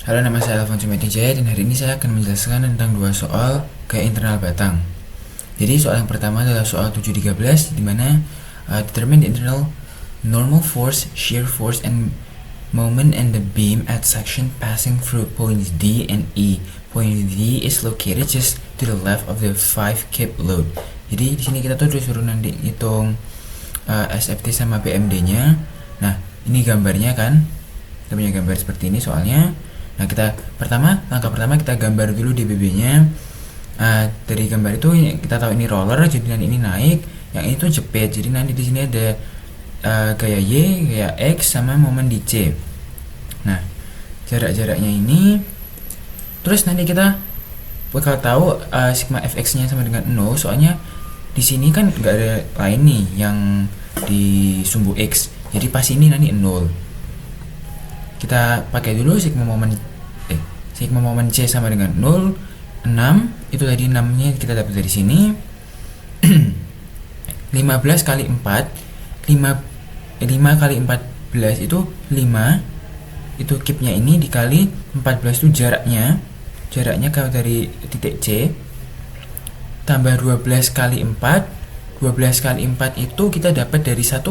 Halo, nama saya Alfonso Metijaya dan hari ini saya akan menjelaskan tentang dua soal gaya internal batang. Jadi soal yang pertama adalah soal 713 di mana determine the internal normal force, shear force, and moment and the beam at section passing through points D and E. Point D is located just to the left of the 5 kip load. Jadi di sini kita tuh disuruh nanti hitung SFT sama BMD-nya. Nah, ini gambarnya kan. Kita punya gambar seperti ini soalnya. Nah, langkah pertama kita gambar dulu DBB-nya. Dari gambar itu kita tahu ini roller, jadi nanti ini naik, yang ini tuh jepit. Jadi nanti di sini ada gaya Y, gaya X, sama momen di C. Nah, jarak-jaraknya ini. Terus nanti kita bakal tahu sigma fx-nya sama dengan 0, soalnya di sini kan nggak ada lain nih yang di sumbu X. Jadi pas ini nanti 0. Kita pakai dulu sigma momen C sama dengan 0, 6. Itu tadi 6 nya kita dapat dari sini. 15 kali 4, 5 kali 14 itu 5. Itu kipnya ini dikali 14 itu jaraknya kalau dari titik C, tambah 12 kali 4. 12 kali 4 itu kita dapat dari 1,5,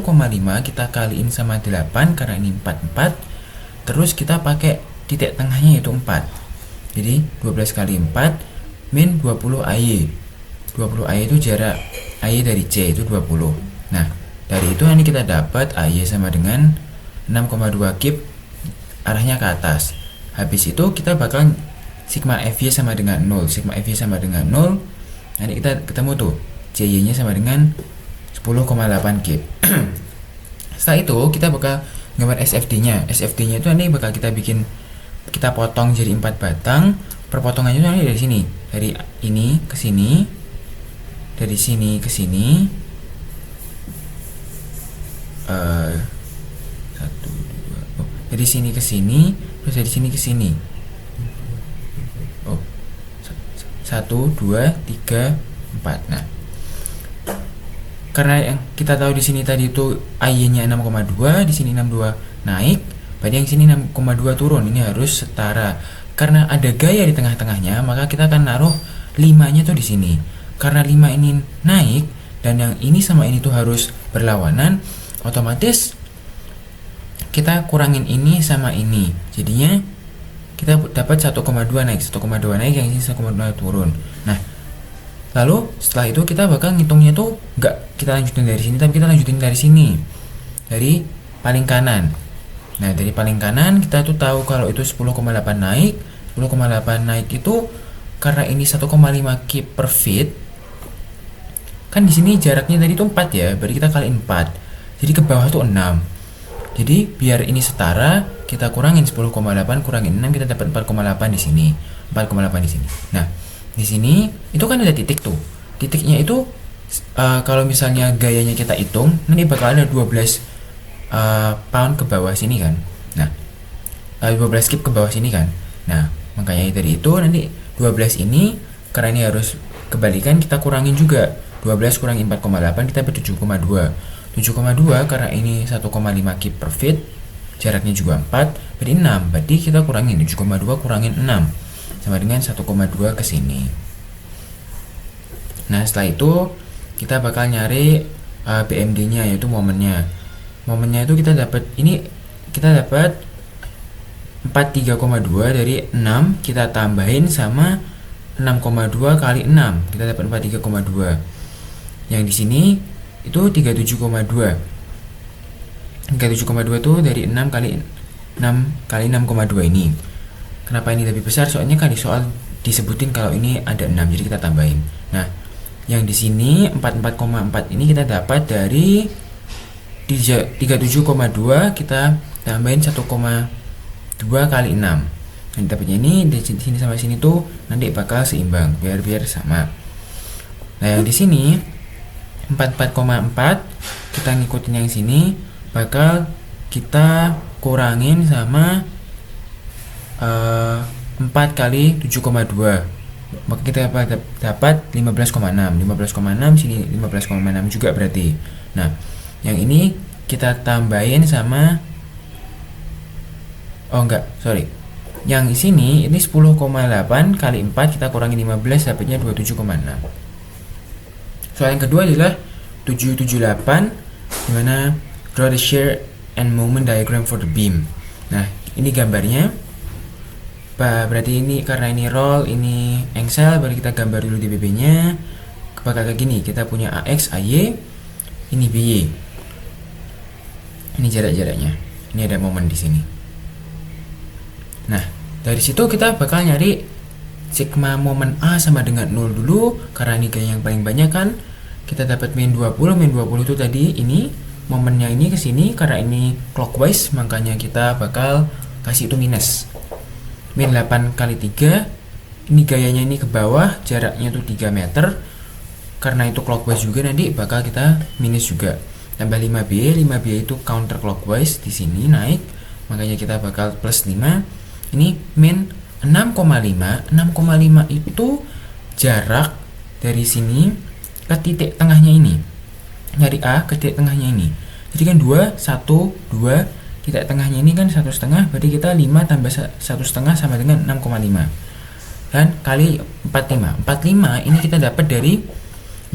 kita kaliin sama 8 karena ini 44. Terus kita pakai titik tengahnya itu 4. Jadi 12 kali 4 min 20 AY. 20 AY itu jarak AY dari C itu 20. Nah, dari itu nanti kita dapat AY sama dengan 6,2 kip arahnya ke atas. Habis itu kita bakal sigma FY sama dengan 0. Sigma FY sama dengan 0. Nanti kita ketemu tuh CY nya sama dengan 10,8 kip. Setelah itu kita bakal gambar SFD-nya. SFD-nya itu nanti bakal kita potong jadi 4 batang. Perpotongannya itu nanti dari sini. Dari ini ke sini. Dari sini ke sini. 1 2. Dari sini ke sini, terus dari sini ke sini. 1 2 3 4. Nah, karena yang kita tahu di sini tadi itu AY-nya 6,2, di sini 62 naik, berarti yang sini 6,2 turun. Ini harus setara. Karena ada gaya di tengah-tengahnya, maka kita akan naruh 5-nya tuh di sini. Karena 5 ini naik dan yang ini sama ini tuh harus berlawanan, otomatis kita kurangin ini sama ini. Jadinya kita dapat 1,2 naik, 1,2 naik, yang ini 1,2 turun. Nah, lalu setelah itu kita bakal ngitungnya tuh nggak kita lanjutin dari sini, tapi kita lanjutin dari sini, dari paling kanan. Nah, dari paling kanan kita tuh tahu kalau itu 10,8 naik. 10,8 naik itu karena ini 1,5 kip per feet. Kan di sini jaraknya tadi tuh 4 ya, berarti kita kali 4. Jadi ke bawah tuh 6. Jadi biar ini setara, kita kurangin 10,8 kurangin 6, kita dapat 4,8 di sini. 4,8 di sini. Nah, di sini itu kan ada titik tuh. Titiknya itu kalau misalnya gayanya kita hitung, nanti bakal ada 12 pound ke bawah sini kan. Nah, 12 kip ke bawah sini kan. Nah, makanya dari itu nanti 12 ini karena ini harus kebalikan, kita kurangin juga. 12 kurangi 4,8 kita dapat 7,2. 7,2 karena ini 1,5 kip per feet, jaraknya juga 4, berarti 6. Berarti kita kurangin 7,2 kurangin 6 sama dengan 1,2 ke sini. Nah, setelah itu kita bakal nyari BMD-nya, yaitu momennya. Momennya itu kita dapat 43,2 dari 6 kita tambahin sama 6,2 kali 6, kita dapat 43,2. Yang di sini itu 37,2. 37,2 itu dari 6 kali 6,2 ini. Kenapa ini lebih besar? Soalnya kan di soal disebutin kalau ini ada 6, jadi kita tambahin. Nah, yang di sini 44,4 ini kita dapat dari 37,2 kita tambahin 1,2 kali 6. Nanti dapatnya ini di sini sama sini tuh nanti bakal seimbang biar sama. Nah, yang di sini 44,4 kita ngikutin yang sini bakal kita kurangin sama 4 kali 7,2, maka kita dapat 15,6. 15,6 sini 15,6 juga berarti. Nah, yang ini kita tambahin sama Yang sini ini 10,8 kali 4 kita kurangi 15 dapatnya 27,6. Soal yang kedua adalah 778 dimana draw the shear and moment diagram for the beam. Nah ini gambarnya. Berarti ini karena ini roll, ini engsel, baru kita gambar dulu di BB nya. Bakal kayak gini, kita punya AX, AY, ini BY. Ini jarak-jaraknya. Ini ada momen di sini. Nah, dari situ kita bakal nyari sigma momen A sama dengan 0 dulu, karena ini gaya yang paling banyak kan. Kita dapat min 20 itu tadi ini momennya ini ke sini, karena ini clockwise makanya kita bakal kasih itu minus. Min 8 kali 3, ini gayanya ini ke bawah, jaraknya tuh 3 meter. Karena itu clockwise juga nanti bakal kita minus juga. Tambah 5B itu counter clockwise di sini naik, makanya kita bakal plus 5. Ini min 6,5 itu jarak dari sini ke titik tengahnya ini. Nyari A ke titik tengahnya ini. Jadi kan 2, 1, 2, titik tengahnya ini kan 1,5, berarti kita 5 tambah 1,5 sama dengan 6,5. Dan kali 45. 45 ini kita dapat dari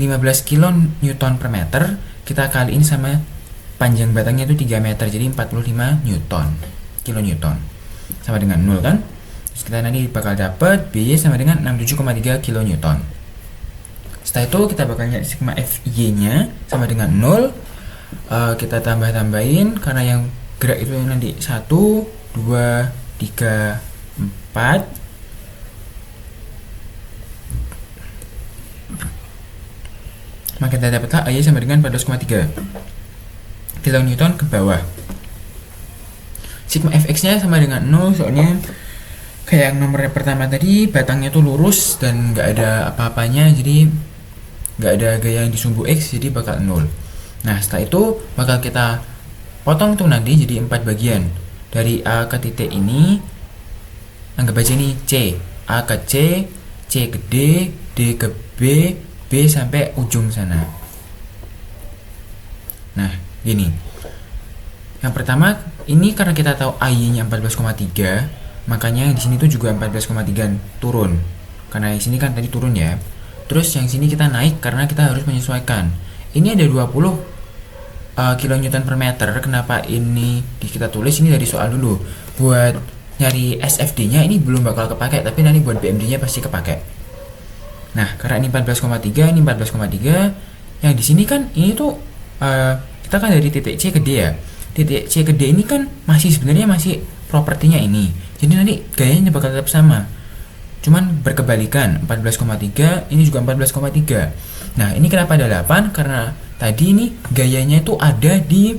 15 kN per meter, kita kaliin sama panjang batangnya itu 3 meter, jadi 45 kilonewton sama dengan 0 kan. Terus kita nanti bakal dapat BY sama dengan 67,3 kilonewton. Setelah itu kita bakal nyari sigma FY nya sama dengan 0. Kita tambah-tambahin karena yang gerak itu nanti 1, 2, 3, 4. Maka kita dapatlah AY sama dengan 14,3 kilonewton ke bawah. Sigma Fx nya sama dengan 0, soalnya kayak yang nomor pertama tadi batangnya tuh lurus dan nggak ada apa-apanya, jadi nggak ada gaya yang disumbu X, jadi bakal 0. Nah setelah itu bakal kita potong tuh nanti jadi 4 bagian. Dari A ke titik ini anggap aja ini C, A ke C, C ke D, D ke B, B sampai ujung sana. Nah, gini. Yang pertama, ini karena kita tahu AY-nya 14,3, makanya di sini tuh juga 14,3 turun. Karena di sini kan tadi turun ya. Terus yang sini kita naik karena kita harus menyesuaikan. Ini ada 20 kilonewton per meter. Kenapa ini kita tulis ini dari soal dulu. Buat nyari SFD-nya ini belum bakal kepake, tapi nanti buat BMD-nya pasti kepake. Nah, karena ini 14,3, ini 14,3, yang di sini kan ini tuh kita kan dari titik C ke D ya. Titik C ke D ini kan sebenarnya masih propertinya ini. Jadi nanti gayanya bakal tetap sama. Cuman berkebalikan, 14,3, ini juga 14,3. Nah, ini kenapa ada 8? Karena tadi ini gayanya itu ada di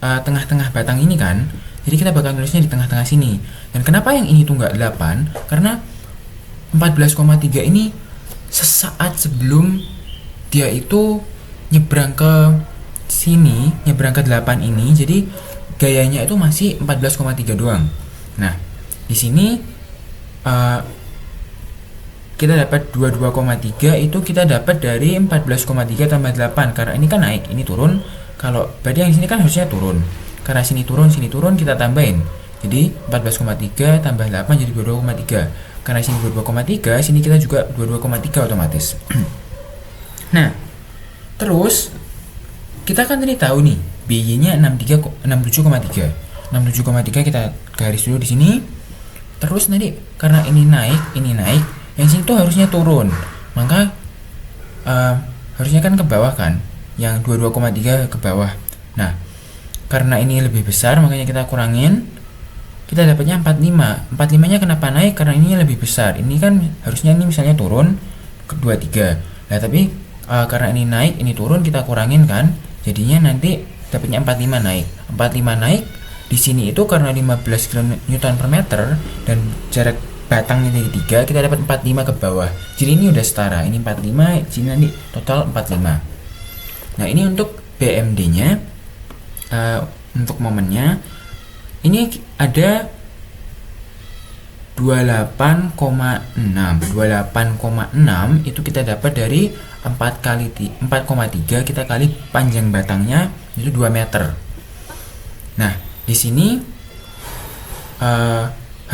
tengah-tengah batang ini kan. Jadi kita bakal tulisnya di tengah-tengah sini. Dan kenapa yang ini tuh nggak 8? Karena 14,3 ini sesaat sebelum dia itu nyebrang ke sini, nyebrang ke 8 ini, jadi gayanya itu masih 14,3 doang. Nah, di sini kita dapat 22,3 itu kita dapat dari 14,3 tambah 8, karena ini kan naik, ini turun. Kalau berarti yang sini kan harusnya turun. Karena sini turun, kita tambahin. Jadi 14,3 tambah 8 jadi 22,3. Karena sini 22,3, sini kita juga 22,3 otomatis. Nah, terus kita kan tadi tahu nih BY-nya 67,3. 67,3 kita garis dulu di sini. Terus nanti karena ini naik, yang sini tuh harusnya turun. Maka harusnya kan ke bawah kan, yang 22,3 ke bawah. Nah, karena ini lebih besar makanya kita kurangin. Kita dapatnya 45. 45-nya kenapa naik? Karena ini lebih besar. Ini kan harusnya ini misalnya turun ke 23. Nah, tapi karena ini naik, ini turun, kita kurangin kan. Jadinya nanti dapatnya 45 naik. 45 naik di sini itu karena 15 kN per meter dan jarak batangnya dari 3, kita dapat 45 ke bawah. Jadi ini udah setara. Ini 45, sini nanti total 45. Nah, ini untuk BMD-nya. Untuk momennya ini ada 28,6 itu kita dapat dari 4,3 kita kali panjang batangnya itu 2 meter. Nah, di sini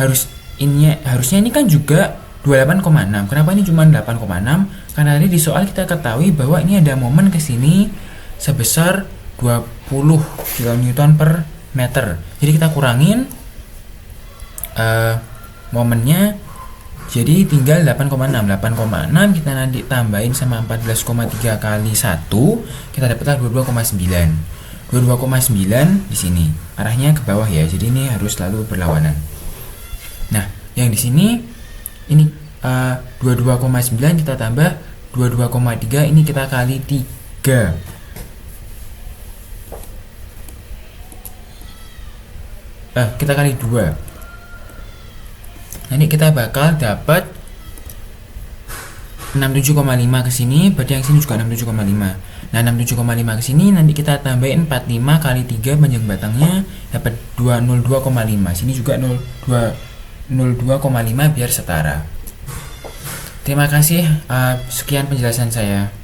harusnya ini kan juga 28,6. Kenapa ini cuma 8,6? Karena tadi di soal kita ketahui bahwa ini ada momen ke sini sebesar 20 kN per meter. Jadi kita kurangin momennya, jadi tinggal 8,6. 8,6 kita nanti tambahin sama 14,3 kali 1, kita dapatlah 22,9. 22,9 di sini. Arahnya ke bawah ya. Jadi ini harus selalu berlawanan. Nah, yang di sini ini 22,9 kita tambah 22,3, ini kita kali 3. Kita kali 2. Nanti kita bakal dapat 67,5 ke sini, berarti yang sini juga 67,5. Nah, 67,5 ke sini nanti kita tambahin 45 kali 3 panjang batangnya dapat 202,5. Sini juga 02,5 biar setara. Terima kasih, sekian penjelasan saya.